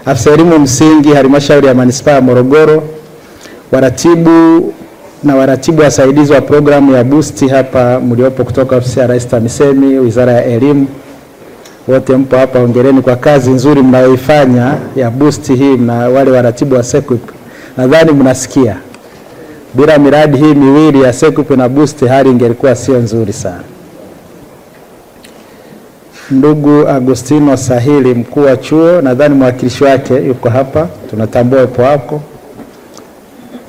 afisa elimu msingi halmashauri ya manispaa ya Morogoro, waratibu na waratibu wasaidizi wa programu ya Boost hapa mliopo kutoka ofisi ya Rais TAMISEMI, Wizara ya Elimu, wote mpo hapa, hongereni kwa kazi nzuri mnayoifanya ya Boost hii, na wale waratibu wa SEQUIP nadhani mnasikia. Bila miradi hii miwili ya SEQUIP na Boost hali ingelikuwa sio nzuri sana. Ndugu Agustino Sahili, mkuu wa chuo, nadhani mwakilishi wake yuko hapa, tunatambua upo wako.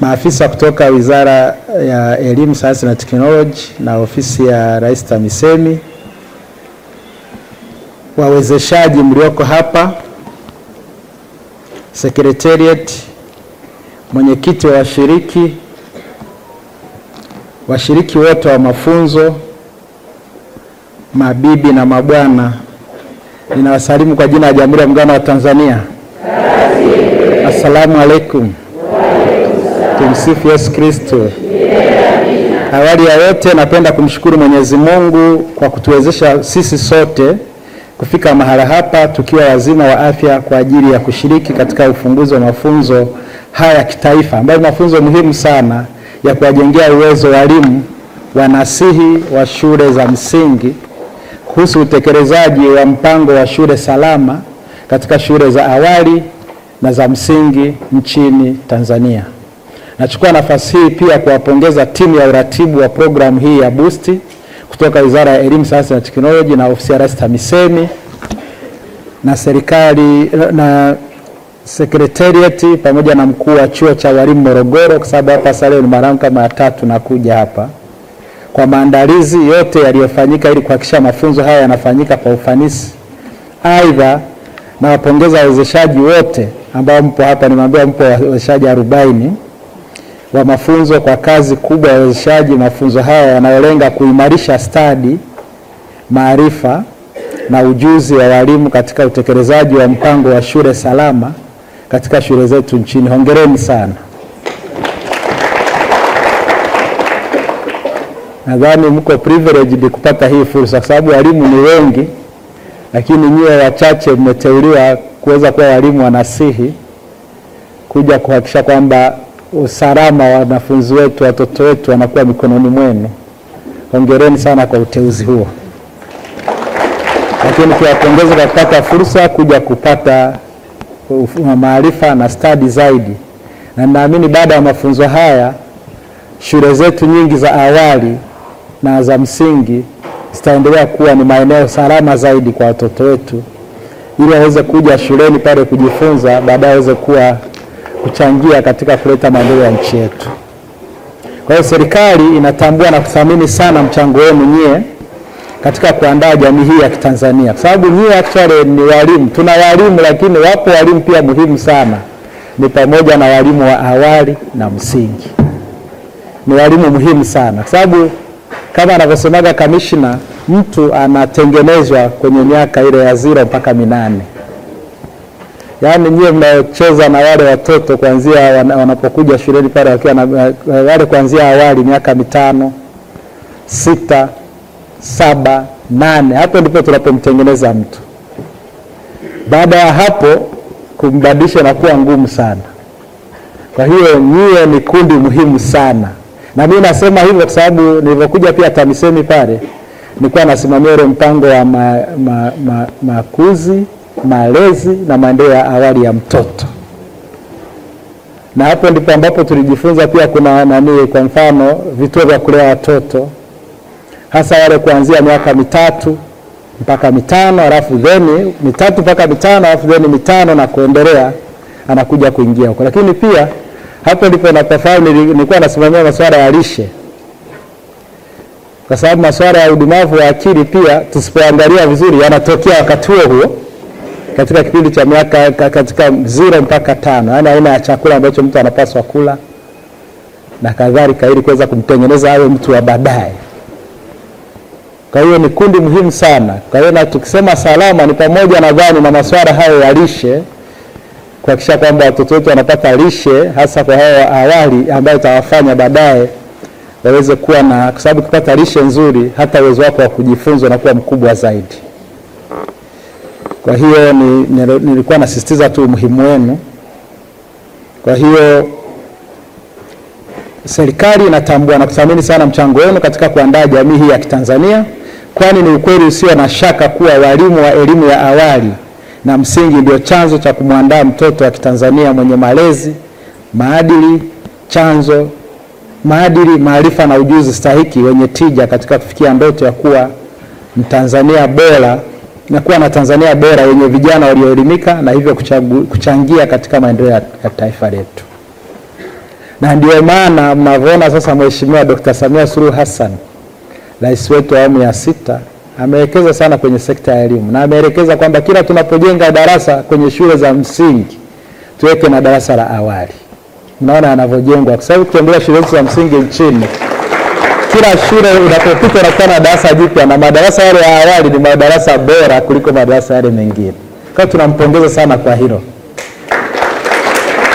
Maafisa kutoka Wizara ya Elimu, Sayansi na Teknoloji na ofisi ya Rais TAMISEMI, wawezeshaji mlioko hapa, Secretariat, mwenyekiti wa washiriki wote wa mafunzo, mabibi na mabwana, ninawasalimu kwa jina la Jamhuri ya Muungano wa Tanzania. Assalamu alaikum. Tumsifu Yesu Kristo. Awali ya yote napenda kumshukuru Mwenyezi Mungu kwa kutuwezesha sisi sote kufika mahala hapa tukiwa wazima wa afya kwa ajili ya kushiriki katika ufunguzi wa mafunzo haya kitaifa, ambayo mafunzo muhimu sana ya kuwajengea uwezo walimu wanasihi wa shule za msingi kuhusu utekelezaji wa mpango wa shule salama katika shule za awali na za msingi nchini Tanzania. Nachukua nafasi hii pia kuwapongeza timu ya uratibu wa programu hii ya Boost kutoka Wizara ya Elimu, Sayansi na Teknoloji na ofisi ya Rais TAMISEMI na serikali na Secretariat pamoja na mkuu wa chuo cha walimu Morogoro, kwa sababu hapa sasa ni mara kama ya 3 nakuja hapa, kwa maandalizi yote yaliyofanyika ili kuhakikisha mafunzo haya yanafanyika kwa ufanisi. Aidha, na wapongeza wawezeshaji wote ambao mpo hapa, nimeambiwa mpo wawezeshaji 40 wa mafunzo kwa kazi kubwa ya wawezeshaji mafunzo haya yanayolenga kuimarisha stadi, maarifa na ujuzi wa walimu katika utekelezaji wa mpango wa shule salama katika shule zetu nchini. Hongereni sana. Nadhani mko privileged kupata hii fursa kwa sababu walimu ni wengi, lakini nyewe wachache mmeteuliwa kuweza kuwa walimu wanasihi kuja kuhakikisha kwamba usalama wa wanafunzi wetu, watoto wetu wanakuwa mikononi mwenu. Hongereni sana kwa uteuzi huo. Lakini tuwapongeze kwa kupata fursa kuja kupata maarifa na stadi zaidi. Na naamini baada ya mafunzo haya shule zetu nyingi za awali na za msingi zitaendelea kuwa ni maeneo salama zaidi kwa watoto wetu, ili waweze kuja shuleni pale kujifunza, baadaye waweze kuchangia katika kuleta maendeleo ya nchi yetu. Kwa hiyo serikali inatambua na kuthamini sana mchango wenu nyie katika kuandaa jamii hii ya Kitanzania, kwa sababu nyie actually ni walimu. Tuna walimu, lakini wapo walimu pia muhimu sana, ni pamoja na walimu wa awali na msingi. Ni walimu muhimu sana kwa sababu kama anavyosemaga kamishna, mtu anatengenezwa kwenye miaka ile ya 0 mpaka 8. Yaani nyie mnaocheza na wale watoto kuanzia wanapokuja shuleni pale wakiwa na wale kuanzia awali miaka 5, 6, 7, 8, hapo ndipo tunapomtengeneza mtu. Baada ya hapo kumbadilisha na kuwa ngumu sana. Kwa hiyo nyie ni kundi muhimu sana. Na mimi nasema hivyo kwa sababu nilipokuja pia TAMISEMI pale nilikuwa nasimamia ile mpango wa makuzi, malezi na maendeleo ya awali ya mtoto. Na hapo ndipo ambapo tulijifunza pia kuna kwa mfano vituo vya kulea watoto, hasa wale kuanzia miaka 3 mpaka 5, alafu then 3 mpaka 5, alafu then 5 na kuendelea anakuja kuingia huko. Lakini pia hapo ndipo napofahamu nilikuwa nasimamia masuala ya lishe, kwa sababu masuala ya udumavu wa akili pia tusipoangalia vizuri yanatokea wakati huo katika kipindi cha miaka katika 0 mpaka 5, yaani aina ya chakula ambacho mtu anapaswa kula na kadhalika, ili kuweza kumtengeneza awe mtu wa baadaye. Kwa hiyo ni kundi muhimu sana. Kwa hiyo na tukisema salama ni pamoja nadhani na masuala hayo ya lishe, kuhakikisha kwamba watoto wetu wanapata lishe hasa kwa hao awali, ambayo itawafanya baadaye waweze kuwa na, kwa sababu kupata lishe nzuri hata uwezo wako wa kujifunza unakuwa mkubwa zaidi. Kwa hiyo nilikuwa nasisitiza tu umuhimu wenu. Kwa hiyo serikali inatambua na kuthamini sana mchango wenu katika kuandaa jamii hii ya Kitanzania, kwani ni ukweli usio na shaka kuwa walimu wa elimu ya awali na msingi ndio chanzo cha kumwandaa mtoto wa Kitanzania mwenye malezi, maadili, maarifa na ujuzi stahiki wenye tija katika kufikia ndoto ya kuwa Mtanzania bora na kuwa na Tanzania bora yenye vijana walioelimika na hivyo kuchangia katika maendeleo ya taifa letu. Na ndio maana mnavyoona sasa Mheshimiwa Dr. Samia Suluhu Hassan, Rais wetu wa awamu ya 6, amewekeza sana kwenye sekta ya elimu, na ameelekeza kwamba kila tunapojenga darasa kwenye shule za msingi tuweke na darasa la awali. Mnaona anavyojengwa, kwa sababu tukiangalia shule za msingi nchini, kila shule unapopita unakuwa na darasa jipya, na madarasa yale ya awali ni madarasa bora kuliko madarasa yale mengine. Kwa tunampongeza sana kwa hilo,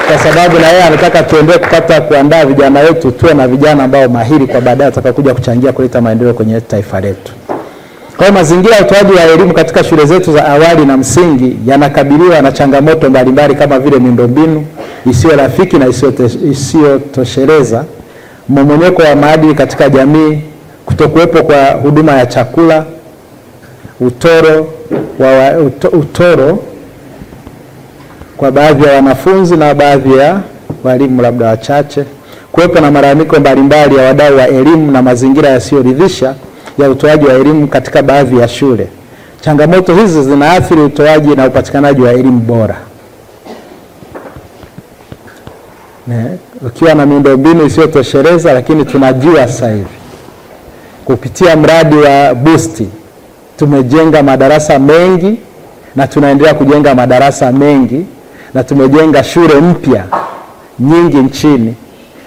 kwa sababu na yeye anataka tuendelee kuandaa vijana wetu, tuwe na vijana ambao mahiri kwa baadaye atakayokuja kuchangia kuleta maendeleo kwenye taifa letu. Kwa hiyo mazingira ya utoaji wa elimu katika shule zetu za awali na msingi yanakabiliwa na changamoto mbalimbali kama vile miundombinu isiyo rafiki na isiyotosheleza, mmomonyoko wa maadili katika jamii, kutokuwepo kwa huduma ya chakula, utoro kwa baadhi ya wanafunzi na baadhi ya walimu labda wachache, kuwepo na malalamiko mbalimbali ya wadau wa elimu na mazingira yasiyoridhisha ya utoaji wa elimu katika baadhi ya shule. Changamoto hizi zinaathiri utoaji na upatikanaji wa elimu bora. Ukiwa na miundombinu isiyotosheleza, lakini tunajua sasa hivi kupitia mradi wa Boost tumejenga madarasa mengi na tunaendelea kujenga madarasa mengi, na tumejenga shule mpya nyingi nchini,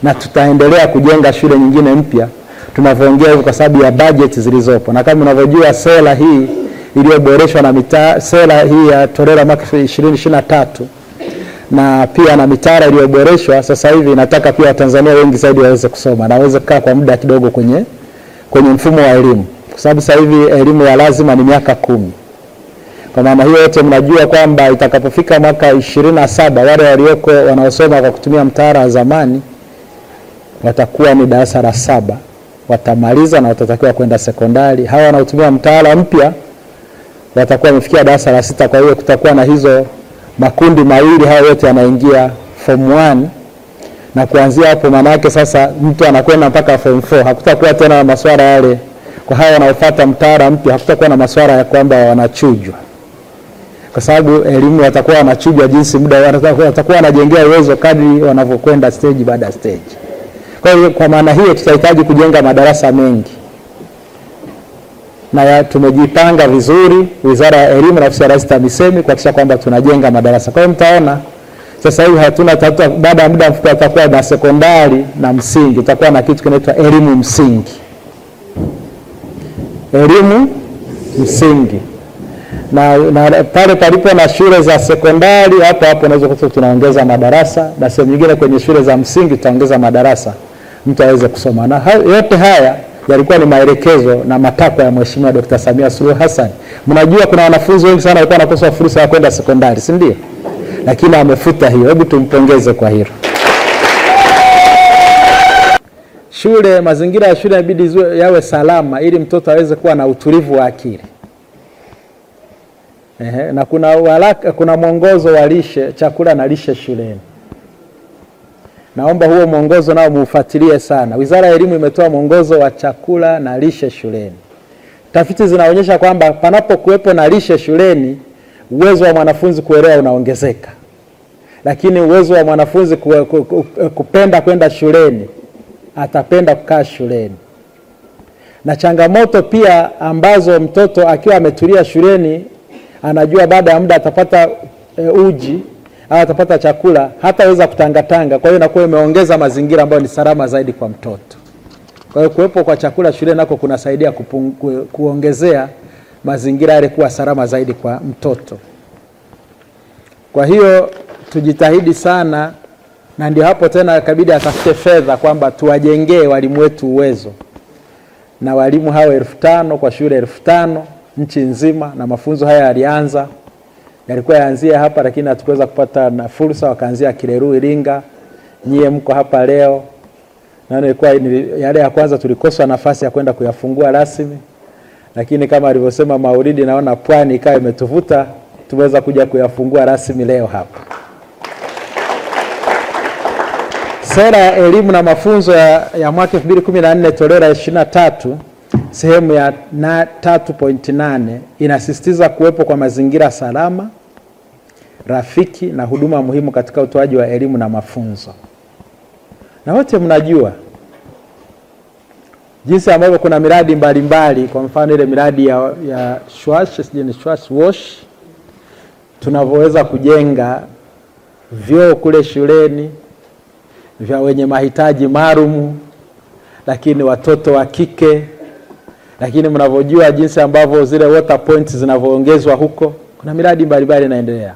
na tutaendelea kujenga shule nyingine mpya tunavyoongea hivyo kwa sababu ya budget zilizopo. Na kama unavyojua sera hii iliyoboreshwa na sera hii ya toleo mwaka 2023 na pia na mitaala iliyoboreshwa sasa hivi inataka pia Watanzania wengi zaidi waweze kusoma na waweze kukaa kwa muda kidogo kwenye mfumo wa elimu, kwa sababu sasa hivi elimu ya lazima ni miaka 10. Kwa maana hiyo yote mnajua kwamba itakapofika mwaka 27 wale walioko wanaosoma kwa kutumia mtaala wa zamani watakuwa ni darasa la 7, watamaliza na watatakiwa kwenda sekondari. Hawa wanaotumia mtaala mpya watakuwa wamefikia darasa la 6. Kwa hiyo kutakuwa na hizo makundi mawili, hao wote yanaingia form 1, na kuanzia hapo maana yake sasa mtu anakwenda mpaka form 4. Hakutakuwa tena na masuala yale kwa hao wanaofuata mtaala mpya, hakutakuwa na masuala ya kwamba wanachujwa, kwa sababu elimu watakuwa wanachujwa jinsi muda watakuwa wanajengea uwezo kadri wanavyokwenda stage baada ya stage. Kwa hiyo kwa maana hiyo tutahitaji kujenga madarasa mengi, na tumejipanga vizuri Wizara ya Elimu na Ofisi ya Rais TAMISEMI kuhakikisha kwamba tunajenga madarasa. Kwa hiyo mtaona sasa hivi hatuna tatizo, baada ya muda mfupi tutakuwa na sekondari na msingi, tutakuwa na kitu kinaitwa elimu msingi. Elimu msingi. Na pale palipo na shule za sekondari hapo unaweza kusema tunaongeza madarasa, na sehemu nyingine kwenye shule za msingi tutaongeza madarasa mtu aweze kusoma. Na yote haya yalikuwa ni maelekezo na matakwa ya Mheshimiwa Dr. Samia Suluhu Hassan. Mnajua kuna wanafunzi wengi sana walikuwa wanakosa fursa ya kwenda sekondari, si ndio? Lakini amefuta hiyo. Hebu tumpongeze kwa hilo. Shule, mazingira ya shule inabidi yawe salama ili mtoto aweze kuwa na utulivu wa akili. Na kuna mwongozo wa lishe, chakula na lishe shuleni. Naomba huo mwongozo nao muufuatilie sana. Wizara ya Elimu imetoa mwongozo wa chakula na lishe shuleni. Tafiti zinaonyesha kwamba panapokuwepo na lishe shuleni, uwezo wa mwanafunzi kuelewa unaongezeka. Lakini uwezo wa mwanafunzi kupenda kwenda shuleni, atapenda kukaa shuleni. Na changamoto pia ambazo mtoto akiwa ametulia shuleni anajua baada ya muda atapata uji au atapata chakula, hataweza kutangatanga. Kwa hiyo inakuwa imeongeza mazingira ambayo ni salama zaidi kwa mtoto. Kwa hiyo kuwepo kwa chakula shuleni nako kunasaidia kuongezea mazingira yale kuwa salama zaidi kwa mtoto. Kwa hiyo tujitahidi sana, na ndio hapo tena kabidi atafute fedha kwamba tuwajengee walimu wetu uwezo. Na walimu hao 5,000 kwa shule 5,000 nchi nzima, na mafunzo haya yalianza yalikuwa yaanzia hapa, lakini hatukuweza kupata na fursa, wakaanzia Kileru Iringa. Nyie mko hapa leo, na ilikuwa yale ya kwanza tulikosa nafasi ya kwenda kuyafungua rasmi, lakini kama alivyosema Maulidi, naona Pwani ikawa imetuvuta, tumeweza kuja kuyafungua rasmi leo hapa. Sera ya elimu na mafunzo ya mwaka 2014 toleo la 23 sehemu ya 3.8 inasisitiza kuwepo kwa mazingira salama, rafiki na huduma muhimu katika utoaji wa elimu na mafunzo. Na wote mnajua jinsi ambavyo kuna miradi mbalimbali, kwa mfano ile miradi ya Schwash tunavyoweza kujenga vyoo kule shuleni vya wenye mahitaji maalum, lakini watoto wa kike, lakini mnavyojua jinsi ambavyo zile water points zinavyoongezwa huko. Kuna miradi mbalimbali inaendelea,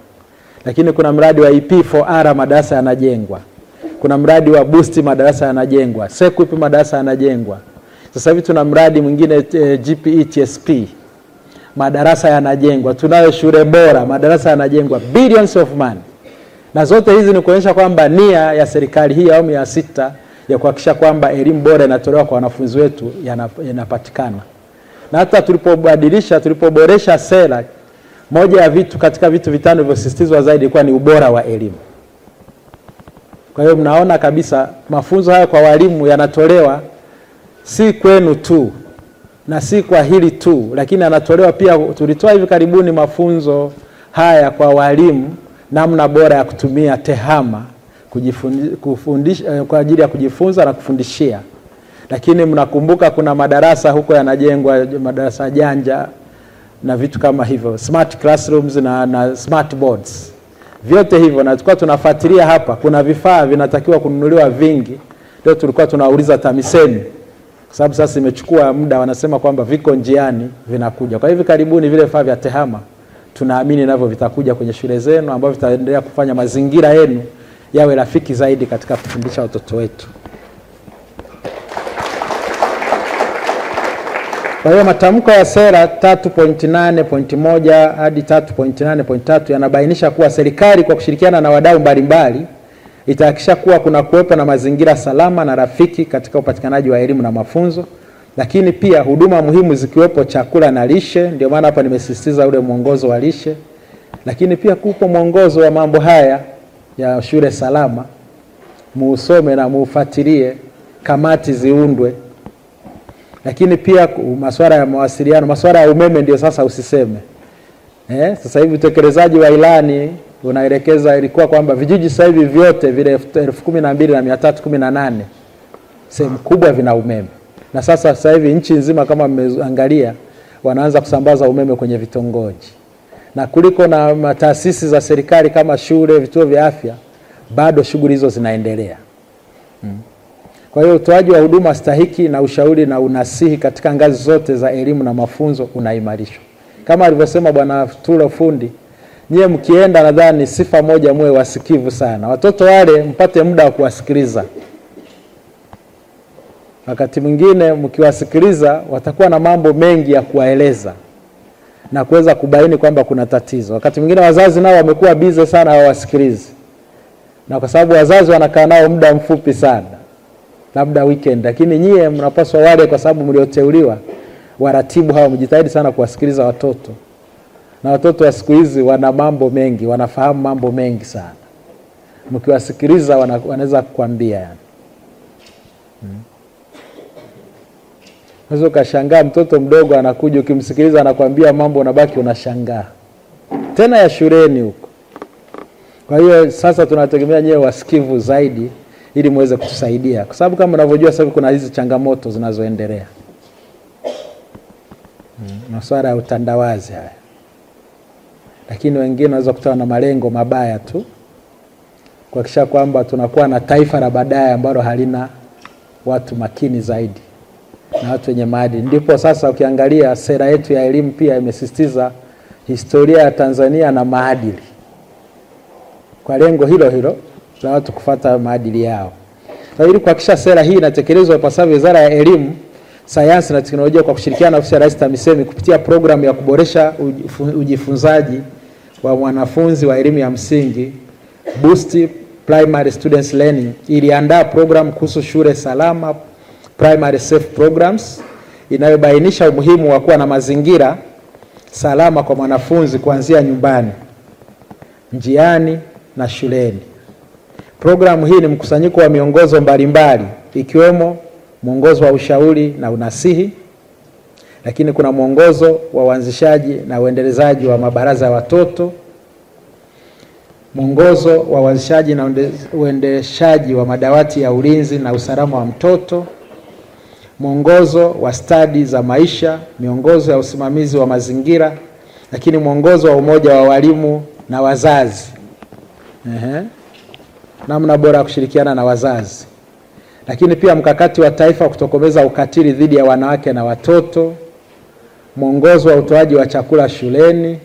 lakini kuna mradi wa EP4R madarasa yanajengwa, kuna mradi wa Boost madarasa yanajengwa, Sequip madarasa yanajengwa. Sasa hivi tuna mradi mwingine GPE TSP madarasa yanajengwa, tunayo shule bora madarasa yanajengwa, billions of money. Na zote hizi ni kuonyesha kwamba nia ya serikali hii ya awamu ya 6 ya kuhakikisha kwamba elimu bora inatolewa kwa wanafunzi wetu yanapatikana. Na hata tulipoboresha sera, moja ya vitu katika vitu vitano vilivyosisitizwa zaidi ilikuwa ni ubora wa elimu. Kwa hiyo mnaona kabisa mafunzo haya kwa walimu yanatolewa si kwenu tu na si kwa hili tu, lakini yanatolewa pia. Tulitoa hivi karibuni mafunzo haya kwa walimu namna bora ya kutumia TEHAMA kufundisha kwa ajili ya kujifunza na kufundishia. Lakini mnakumbuka kuna madarasa huko yanajengwa, madarasa janja na vitu kama hivyo, smart classrooms na smart boards. Vyote hivyo na tulikuwa tunafuatilia hapa, kuna vifaa vinatakiwa kununuliwa vingi. Leo tulikuwa tunauliza TAMISEMI, kwa sababu sasa imechukua muda, wanasema kwamba viko njiani vinakuja. Kwa hivyo karibuni vile vifaa vya TEHAMA tunaamini navyo vitakuja kwenye shule zenu, ambavyo vitaendelea kufanya mazingira yenu yawe rafiki zaidi katika kufundisha watoto wetu. Kwa hiyo matamko ya sera 3.8.1 hadi 3.8.3 yanabainisha kuwa serikali kwa kushirikiana na wadau mbalimbali itahakikisha kuwa kuna kuwepo na mazingira salama na rafiki katika upatikanaji wa elimu na mafunzo, lakini pia huduma muhimu zikiwepo chakula na lishe. Ndio maana hapa nimesisitiza ule mwongozo wa lishe, lakini pia kupo mwongozo wa mambo haya ya shule salama, muusome na muufuatilie, kamati ziundwe. Lakini pia masuala ya mawasiliano, masuala ya umeme ndio sasa usiseme. Sasa hivi utekelezaji wa ilani unaelekeza, ilikuwa kwamba vijiji sasa hivi vyote vile 12,318 sehemu kubwa vina umeme. Na sasa hivi nchi nzima kama mmeangalia wanaanza kusambaza umeme kwenye vitongoji. Na kuliko na taasisi za serikali kama shule, vituo vya afya, bado shughuli hizo zinaendelea. Kwa hiyo utoaji wa huduma stahiki na ushauri na unasihi katika ngazi zote za elimu na mafunzo unaimarishwa. Kama alivyosema Bwana Tulo Fundi, nyie mkienda, nadhani sifa moja, muwe wasikivu sana. Watoto wale mpate muda wa kuwasikiliza. Wakati mwingine mkiwasikiliza watakuwa na mambo mengi ya kuwaeleza na kuweza kubaini kwamba kuna tatizo. Wakati mwingine wazazi nao wamekuwa busy sana, hawasikilizi. Na kwa sababu wazazi wanakaa nao muda mfupi sana, labda weekend, lakini nyie mnapaswa wale, kwa sababu mlioteuliwa waratibu hao, mjitahidi sana kuwasikiliza watoto. Na watoto wa siku hizi wana mambo mengi, wanafahamu mambo mengi sana. Mkiwasikiliza wanaweza kukwambia yani. Unaweza ukashangaa mtoto mdogo anakuja, ukimsikiliza anakuambia mambo, unabaki unashangaa. Tena ya shuleni huko. Kwa hiyo sasa tunategemea nyewe wasikivu zaidi ili muweze kutusaidia. Kwa sababu kama unavyojua sasa kuna hizi changamoto zinazoendelea. Masuala ya utandawazi haya. Lakini wengine wanaweza kutana na malengo mabaya tu, kuhakikisha kwamba tunakuwa na taifa la baadaye ambalo halina watu makini zaidi na watu wenye maadili. Ndipo sasa ukiangalia sera yetu ya elimu pia imesisitiza historia ya Tanzania na maadili, kwa lengo hilo hilo la watu kufuata maadili yao. Kwa hiyo kuhakikisha sera hii inatekelezwa ipasavyo, Wizara ya Elimu, Sayansi na Teknolojia kwa kushirikiana na Ofisi ya Rais TAMISEMI kupitia programu ya kuboresha ujifunzaji wa mwanafunzi wa elimu ya msingi, Boost Primary Students Learning, iliandaa program kuhusu shule salama, Primary Safe Programs, inayobainisha umuhimu wa kuwa na mazingira salama kwa mwanafunzi kuanzia nyumbani, njiani na shuleni. Programu hii ni mkusanyiko wa miongozo mbalimbali ikiwemo mwongozo wa ushauri na unasihi, lakini kuna mwongozo wa uanzishaji na uendelezaji wa mabaraza ya watoto, mwongozo wa uanzishaji na uendeshaji wa madawati ya ulinzi na usalama wa mtoto, mwongozo wa stadi za maisha, miongozo ya usimamizi wa mazingira, lakini mwongozo wa umoja wa walimu na wazazi. Namna bora ya kushirikiana na wazazi. Lakini pia mkakati wa taifa kutokomeza ukatili dhidi ya wanawake na watoto, mwongozo wa utoaji wa chakula shuleni,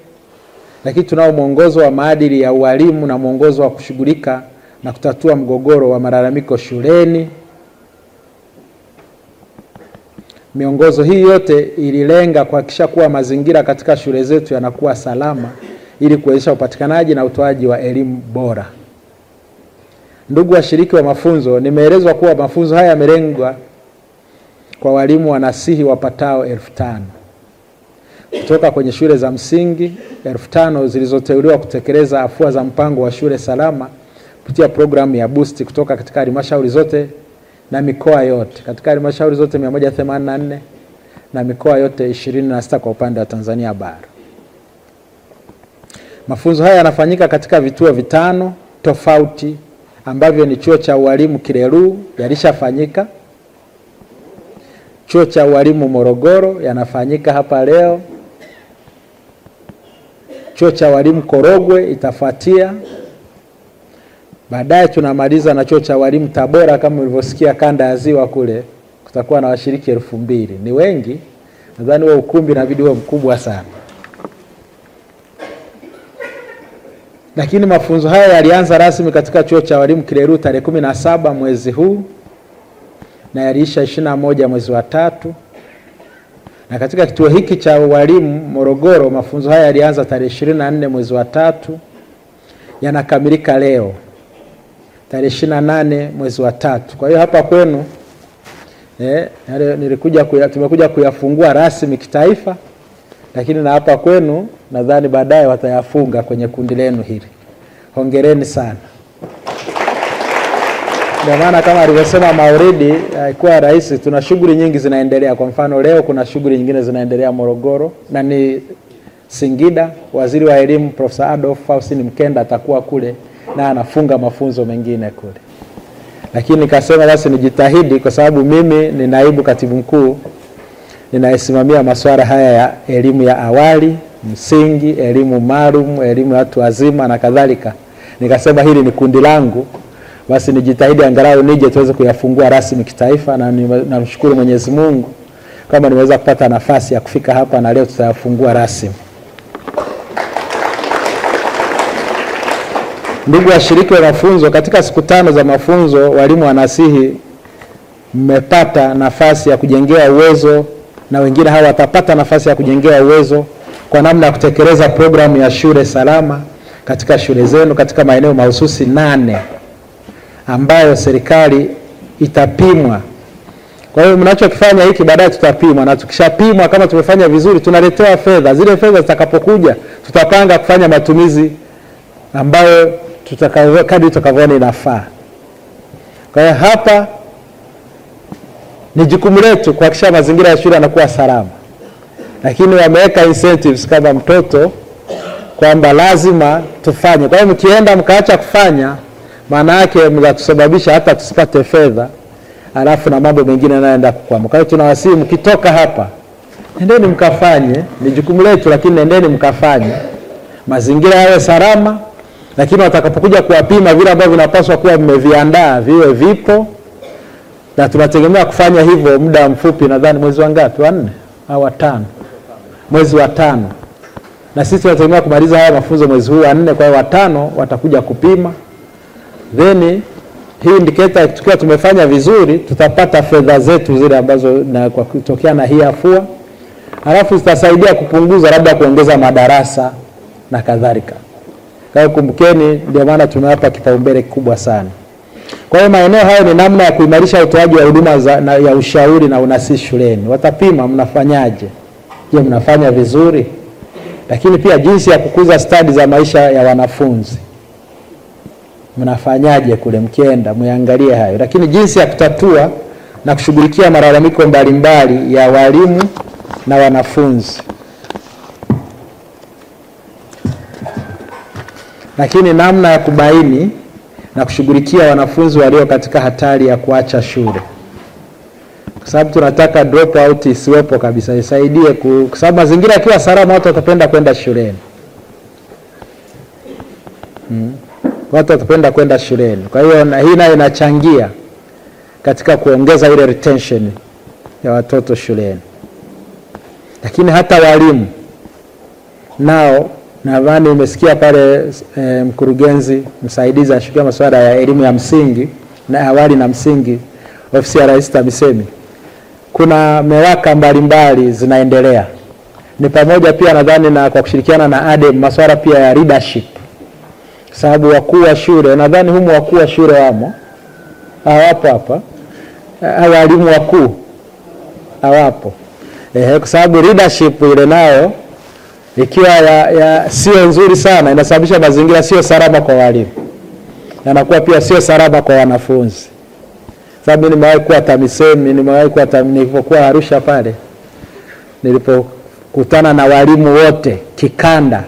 lakini tunao mwongozo wa maadili ya ualimu na mwongozo wa kushughulika na kutatua mgogoro wa malalamiko shuleni. Miongozo hii yote ililenga kuhakikisha kuwa mazingira katika shule zetu yanakuwa salama ili kuwezesha upatikanaji na utoaji wa elimu bora. Ndugu washiriki wa mafunzo, nimeelezwa kuwa mafunzo haya yamelengwa kwa walimu wanasihi wapatao 5,000 kutoka kwenye shule za msingi 5,000 zilizoteuliwa kutekeleza afua za mpango wa shule salama kupitia programu ya Boost kutoka katika halmashauri zote na mikoa yote. Katika halmashauri zote 184 na mikoa yote 26 kwa upande wa Tanzania bara. Mafunzo haya yanafanyika katika vituo 5 tofauti ambavyo ni chuo cha ualimu Kireru yalishafanyika, chuo cha ualimu Morogoro yanafanyika hapa leo, chuo cha ualimu Korogwe itafuatia, baadaye tunamaliza na chuo cha ualimu Tabora. Kama mlivyosikia kanda ya Ziwa kule kutakuwa na washiriki 2,000. Ni wengi, nadhani wa ukumbi na video mkubwa sana. Lakini mafunzo haya yalianza rasmi katika chuo cha walimu Kireru tarehe 17 mwezi huu na yaliisha 21 mwezi wa 3. Na katika kituo hiki cha walimu Morogoro mafunzo haya yalianza tarehe 24 mwezi wa 3, yanakamilika leo tarehe 28 mwezi wa 3. Kwa hiyo hapa kwenu tumekuja kuyafungua rasmi kitaifa, lakini na hapa kwenu nadhani baadaye watayafunga kwenye kundi lenu hili. Hongereni sana. Ndio maana kama alivyosema Mauridi haikuwa rahisi, tuna shughuli nyingi zinaendelea. Kwa mfano leo kuna shughuli nyingine zinaendelea Morogoro na ni Singida. Waziri wa elimu Profesa Adolf Faustin Mkenda atakuwa kule na anafunga mafunzo mengine kule. Lakini nikasema basi nijitahidi kwa sababu mimi ni naibu katibu mkuu ninayesimamia masuala haya ya elimu ya awali, msingi, elimu maalum, elimu ya watu wazima na kadhalika. Nikasema hili ni kundi langu, basi nijitahidi angalau nije tuweze kuyafungua rasmi kitaifa, na namshukuru Mwenyezi Mungu kama nimeweza kupata nafasi ya kufika hapa na leo tutayafungua rasmi. Ndugu washiriki wa mafunzo, katika siku 5 za mafunzo walimu wanasihi mmepata nafasi ya kujengea uwezo, na wengine hawa watapata nafasi ya kujengea uwezo kwa namna ya kutekeleza programu ya shule salama katika shule zenu katika maeneo mahususi 8 ambayo serikali itapimwa. Kwa hiyo mnachokifanya hiki baadaye tutapimwa, na tukishapimwa kama tumefanya vizuri tunaletewa fedha. Zile fedha zitakapokuja tutapanga kufanya matumizi ambayo kadri tutakavyoona inafaa. Kwa hiyo hapa ni jukumu letu kuhakikisha mazingira ya shule yanakuwa salama. Lakini wameweka incentives kama mtoto kwamba lazima tufanye. Kwa hiyo mkienda mkaacha kufanya, maana yake mtatusababisha hata tusipate fedha, alafu na mambo mengine yanaenda kukwama. Kwa hiyo tunawasihi mkitoka hapa, nendeni mkafanye, ni jukumu letu, lakini nendeni mkafanye. Mazingira yawe salama, lakini watakapokuja kuwapima vile ambavyo vinapaswa kuwa mmeviandaa viwe vipo. Na tunategemea kufanya hivyo muda mfupi, nadhani mwezi wa ngapi? 4 au 5? Mwezi wa 5. Na sisi tunategemea kumaliza haya mafunzo mwezi huu wa 4, kwa hiyo wa 5 watakuja kupima. Then hii indicator tukiwa tumefanya vizuri tutapata fedha zetu zile ambazo na kwa kutokea na hii afua. Alafu zitasaidia kupunguza labda kuongeza madarasa na kadhalika. Kwa hiyo kumbukeni, ndio maana tumewapa kipaumbele kikubwa sana. Kwa hiyo maeneo hayo ni namna ya kuimarisha utoaji wa huduma ya ushauri na unasihi shuleni. Watapima mnafanyaje. Je, mnafanya vizuri? Lakini pia jinsi ya kukuza stadi za maisha ya wanafunzi. Mnafanyaje kule mkienda, muangalie hayo. Lakini jinsi ya kutatua na kushughulikia malalamiko mbalimbali ya walimu na wanafunzi. Lakini namna ya kubaini na kushughulikia wanafunzi walio katika hatari ya kuacha shule. Kwa sababu tunataka drop out isiwepo kabisa, isaidie kwa sababu mazingira yakiwa salama watu watapenda kwenda shuleni. Watu watapenda kwenda shuleni. Kwa hiyo hii nayo inachangia katika kuongeza ile retention ya watoto shuleni. Lakini hata walimu nao, nadhani umesikia pale mkurugenzi msaidizi anashughulikia masuala ya elimu ya msingi na awali na msingi, ofisi ya Rais TAMISEMI, kuna mewaka mbalimbali zinaendelea. Ni pamoja pia nadhani na kwa kushirikiana na ADEM masuala pia ya leadership. Sababu wakuu wa shule, nadhani humu wakuu wa shule wamo. Hawapo hapa. Walimu wakuu hawapo. Kwa sababu leadership ile nayo ikiwa sio nzuri sana, inasababisha mazingira sio salama kwa walimu. Yanakuwa pia sio salama kwa wanafunzi. Sababu nimewahi kuwa TAMISEMI, nilipokuwa Arusha pale, nilipokutana na walimu wote kikanda.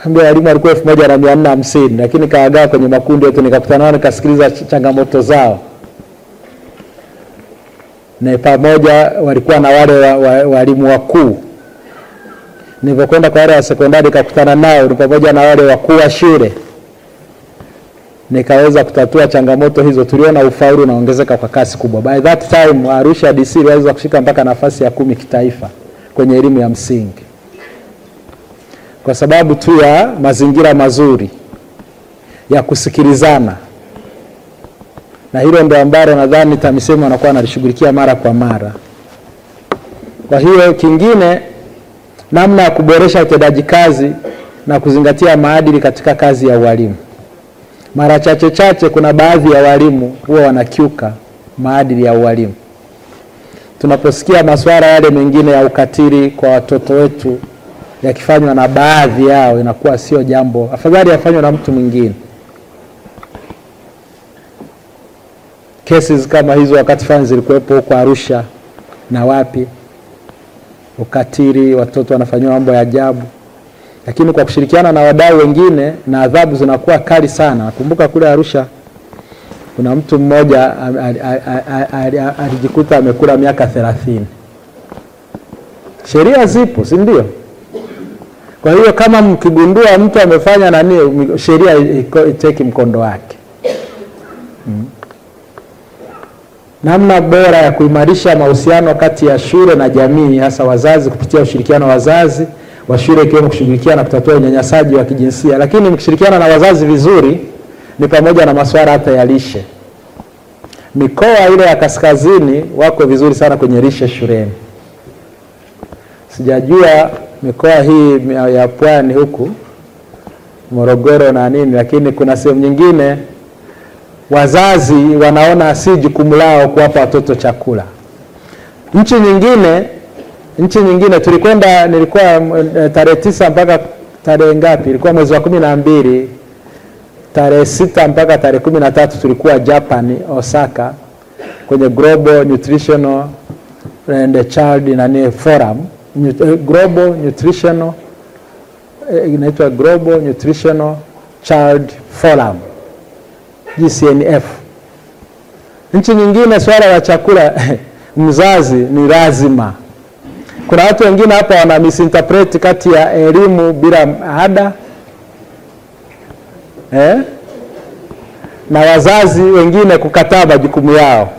Ambao walimu walikuwa 1450, lakini kaagawa kwenye makundi yote, nikakutana nao nikasikiliza changamoto zao. Na pamoja walikuwa na wale walimu wakuu. Nilipokwenda kwa wale wa sekondari nikakutana nao, ni pamoja na wale wakuu wa shule. Nikaweza kutatua changamoto hizo. Tuliona ufaulu unaongezeka kwa kasi kubwa. By that time Arusha DC iliweza kushika mpaka nafasi ya 10 kitaifa kwenye elimu ya msingi. Kwa sababu tu ya mazingira mazuri ya kusikilizana. Na hilo ndio ambalo nadhani TAMISEMI wanakuwa wanalishughulikia mara kwa mara. Kwa hiyo kingine, namna ya kuboresha utendaji kazi na kuzingatia maadili katika kazi ya ualimu. Mara chache kuna baadhi ya walimu huwa wanakiuka maadili ya ualimu. Tunaposikia masuala yale mengine ya ukatili kwa watoto wetu yakifanywa na baadhi yao, inakuwa sio jambo, afadhali yafanywe na mtu mwingine. Cases kama hizo wakati fulani zilikuwepo huko Arusha na wapi, ukatili, watoto wanafanywa mambo ya ajabu. Lakini kwa kushirikiana na wadau wengine na adhabu zinakuwa kali sana. Nakumbuka kule Arusha kuna mtu mmoja alijikuta amekula miaka 30. Sheria zipo, si ndio? Kwa hiyo kama mkigundua mtu amefanya nani, sheria iteki mkondo wake. Namna bora ya kuimarisha mahusiano kati ya shule na jamii, hasa wazazi, kupitia ushirikiano wa wazazi wa shule, ikiwemo kushughulikia na kutatua unyanyasaji wa kijinsia. Lakini mkishirikiana na wazazi vizuri, ni pamoja na masuala hata ya lishe. Mikoa ile ya kaskazini wako vizuri sana kwenye lishe shuleni. Sijajua mikoa hii ya Pwani huku Morogoro na nini, lakini kuna sehemu nyingine wazazi wanaona si jukumu lao kuwapa watoto chakula. Nchi nyingine nilikuwa tarehe 9 mpaka tarehe ngapi? Ilikuwa mwezi wa 12, tarehe 6 mpaka tarehe 13 tulikuwa Japan, Osaka, kwenye Global Nutritional and Child Forum. Global Nutritional, inaitwa Global Nutritional Child Forum, GCNF. Nchi nyingine swala la chakula mzazi ni lazima. Kuna watu wengine hapa wana misinterpret kati ya elimu bila ada na wazazi wengine kukataa majukumu yao.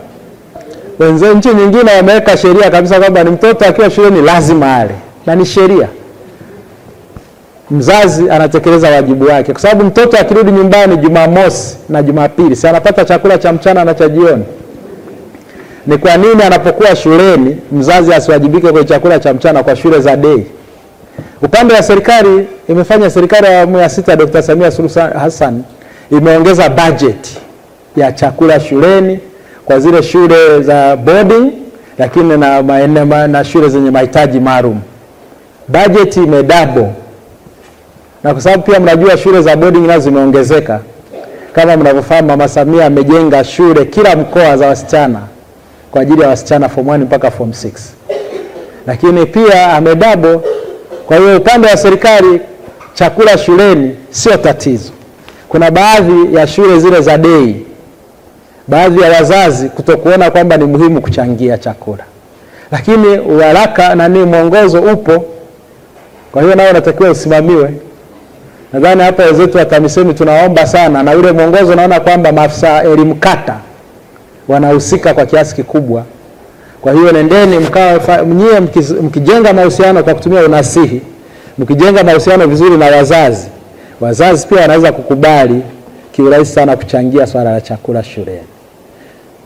Nchi nyingine wameweka sheria kabisa kwamba ni mtoto akiwa shuleni lazima ale, na ni sheria. Mzazi anatekeleza wajibu wake, kwa sababu mtoto akirudi nyumbani Jumamosi na Jumapili si anapata chakula cha mchana na cha jioni. Ni kwa nini anapokuwa shuleni mzazi asiwajibike kwa chakula cha mchana kwa shule za day? Upande wa serikali, imefanya serikali ya awamu ya 6 Dr. Samia Suluhu Hassan imeongeza budget ya chakula shuleni kwa zile shule za boarding, lakini na shule zenye mahitaji maalum. Budget imedouble. Na kwa sababu pia mnajua shule za boarding nazo zimeongezeka. Kama mnavyofahamu, Mama Samia amejenga shule kila mkoa za wasichana kwa ajili ya wasichana form 1 mpaka form 6. Lakini pia amedouble. Kwa hiyo upande wa serikali chakula shuleni sio tatizo. Kuna baadhi ya shule zile za day, baadhi ya wazazi kutokuona kwamba ni muhimu kuchangia chakula. Lakini uharaka na mwongozo upo. Kwa hiyo nao unatakiwa usimamiwe. Nadhani hapa wenzetu wa TAMISEMI tunaomba sana, na ule mwongozo naona kwamba maafisa elimu kata wanahusika kwa kiasi kikubwa. Kwa hiyo nendeni mnyie mkijenga mahusiano kwa kutumia unasihi, mkijenga mahusiano vizuri na wazazi pia wanaweza kukubali kiurahisi sana kuchangia swala la chakula shuleni.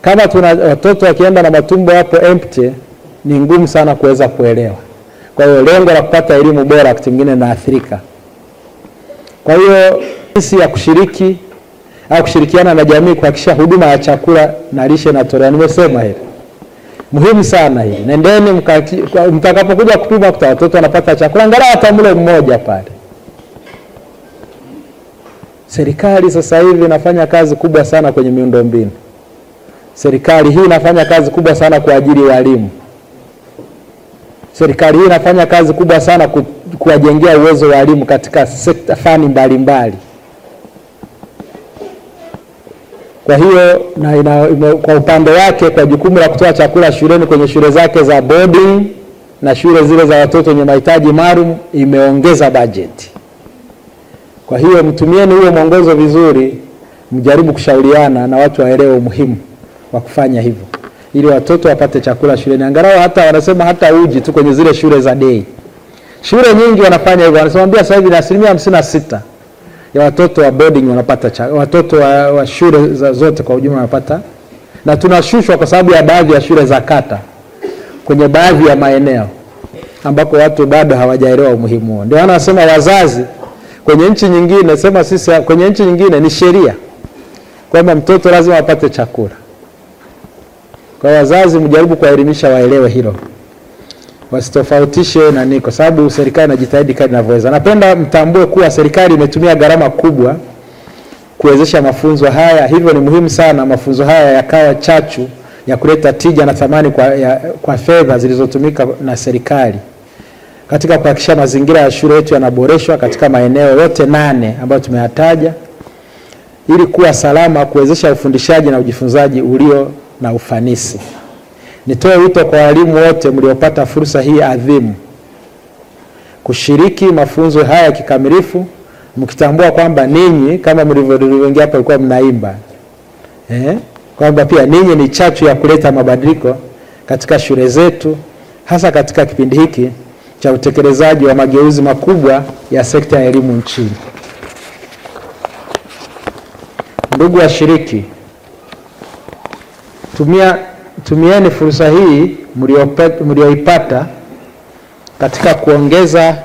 Kama tuna watoto wakienda na matumbo hapo empty, ni ngumu sana kuweza kuelewa. Kwa hiyo lengo la kupata elimu bora wakati mwingine naathirika. Kwa hiyo jinsi ya kushiriki au kushirikiana na jamii kuhakikisha huduma ya chakula na lishe inatolewa, nimesema hivi. Muhimu sana hii. Nendeni mtakapokuja kupima kuta watoto wanapata chakula angalau hata mlo mmoja pale. Serikali sasa hivi inafanya kazi kubwa sana kwenye miundombinu. Serikali hii inafanya kazi kubwa sana kwa ajili ya walimu. Serikali hii inafanya kazi kubwa sana kuwajengea uwezo wa walimu katika sekta fani mbalimbali. Kwa hiyo kwa upande wake kwa jukumu la kutoa chakula shuleni kwenye shule zake za boarding na shule zile za watoto wenye mahitaji maalum imeongeza bajeti. Kwa hiyo mtumieni huo mwongozo vizuri, mjaribu kushauriana na watu waelewe umuhimu wa kufanya hivyo ili watoto wapate chakula shuleni. Angalau hata wanasema hata uji tu kwenye zile shule za day. Shule nyingi wanafanya hivyo. Wanasema sasa hivi 56% ya watoto wa boarding wanapata watoto wa shule zote kwa ujumla wanapata, na tunashushwa kwa sababu ya baadhi ya shule za kata kwenye baadhi ya maeneo ambako watu bado hawajaelewa umuhimu huo. Ndio wanasema wazazi kwenye nchi nyingine, sema sisi kwenye nchi nyingine ni sheria kwamba mtoto lazima apate chakula. Kwa wazazi mjaribu kuwaelimisha waelewe hilo. Wasitofautishe kwa sababu serikali inajitahidi kadri inavyoweza. Napenda mtambue kuwa serikali imetumia gharama kubwa kuwezesha mafunzo haya. Hivyo ni muhimu sana mafunzo haya yakawa chachu ya kuleta tija na thamani kwa fedha zilizotumika na serikali katika kuhakikisha mazingira ya shule yetu yanaboreshwa katika maeneo yote 8 ambayo tumeyataja ili kuwa salama, kuwezesha ufundishaji na ujifunzaji ulio na ufanisi. Nitoe wito kwa walimu wote mliopata fursa hii adhimu kushiriki mafunzo haya kikamilifu, mkitambua kwamba ninyi kama mlivyoingia hapa mlikuwa mnaimba kwamba pia ninyi ni chachu ya kuleta mabadiliko katika shule zetu, hasa katika kipindi hiki cha utekelezaji wa mageuzi makubwa ya sekta ya elimu nchini. Ndugu washiriki, tumieni fursa hii mlioipata katika kuongeza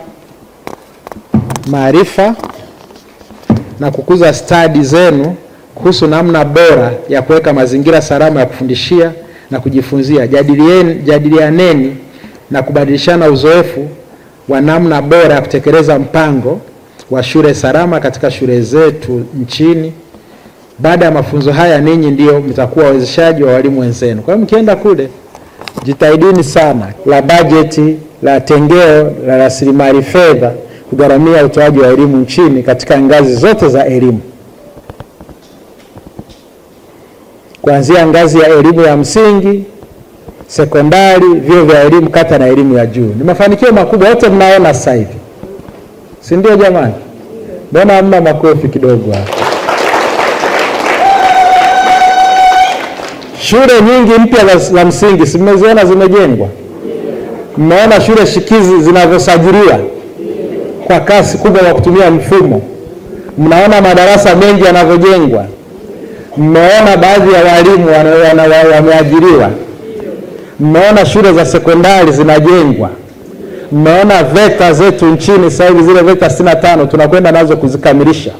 maarifa na kukuza stadi zenu kuhusu namna bora ya kuweka mazingira salama ya kufundishia na kujifunzia. Jadilianeni na kubadilishana uzoefu wa namna bora ya kutekeleza mpango wa shule salama katika shule zetu nchini. Baada ya mafunzo haya ninyi ndio mtakuwa wawezeshaji wa walimu wenzenu. Kwa hiyo mkienda kule jitahidini sana la bajeti la tengeo la rasilimali fedha kugharamia utoaji wa elimu nchini katika ngazi zote za elimu, kuanzia ngazi ya elimu ya msingi, sekondari, vyuo vya elimu kata na elimu ya juu. Ni mafanikio makubwa wote mnaona sasa hivi, si ndio jamani? Mbona hamna makofi kidogo hapa? Shule nyingi mpya za msingi simeziona zimejengwa. Mmeona shule shikizi zinavyosajiliwa kwa kasi kubwa kwa kutumia mfumo. Mnaona madarasa mengi yanavyojengwa. Mmeona baadhi ya walimu wameajiriwa. Mmeona shule za sekondari zinajengwa. mmeona VETA zetu nchini sasa hivi, zile VETA 65 tunakwenda nazo kuzikamilisha.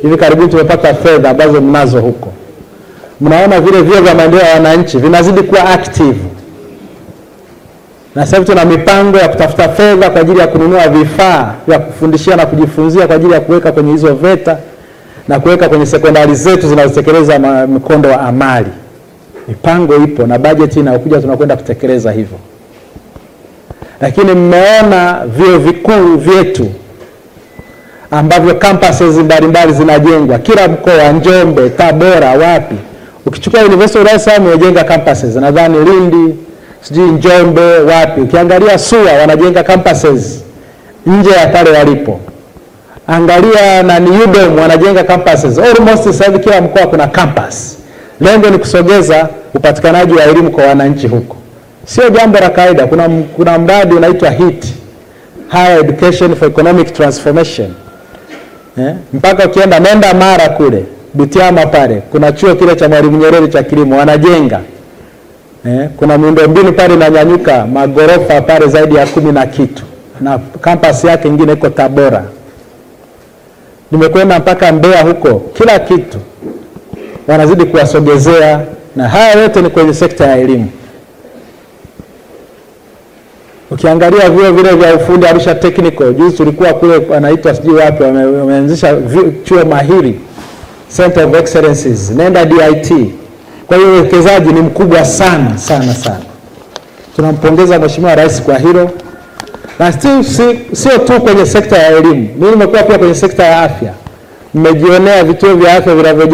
Hivi karibuni tumepata fedha ambazo mnazo huko. Mnaona vile vyuo vya maendeleo ya wananchi vinazidi kuwa active. Na sasa hivi tuna mipango ya kutafuta fedha kwa ajili ya kununua vifaa vya kufundishia na kujifunzia kwa ajili ya kuweka kwenye hizo VETA na kuweka kwenye sekondari zetu zinazotekeleza mkondo wa amali. Mipango ipo na bajeti inayokuja tunakwenda kutekeleza hivyo. Lakini mmeona vyuo vikuu vyetu ambavyo campuses mbalimbali zinajengwa kila mkoa, Njombe, Tabora, wapi. Ukichukua University of Dar es Salaam imejenga campuses, nadhani Lindi, sijui Njombe, wapi. Ukiangalia SUA wanajenga campuses nje ya pale walipo. Angalia na UDOM wanajenga campuses. Almost sasa hivi kila mkoa kuna campus. Lengo ni kusogeza upatikanaji wa elimu kwa wananchi huko. Sio jambo la kawaida. Kuna mradi unaitwa HEET, Higher Education for Economic Transformation. Mpaka ukienda nenda Mara kule, Butiama pale, kuna chuo kile cha Mwalimu Nyerere cha kilimo wanajenga. Kuna miundombinu pale inanyanyuka, magorofa pale zaidi ya 10 na kitu. Na campus yake nyingine iko Tabora. Nimekwenda mpaka Mbeya huko, kila kitu wanazidi kuwasogezea, na haya yote ni kwenye sekta ya elimu. Ukiangalia vyuo vile vya ufundi Arusha Technical, juzi tulikuwa kule anaitwa sijui wapi, wameanzisha chuo mahiri, Center of Excellences, nenda DIT. Kwa hiyo uwekezaji ni mkubwa sana sana sana. Tunampongeza Mheshimiwa Rais kwa hilo. Na sio tu kwenye sekta ya elimu. Mimi nimekuwa pia kwenye sekta ya afya. Mmejionea vituo vya afya vinavyo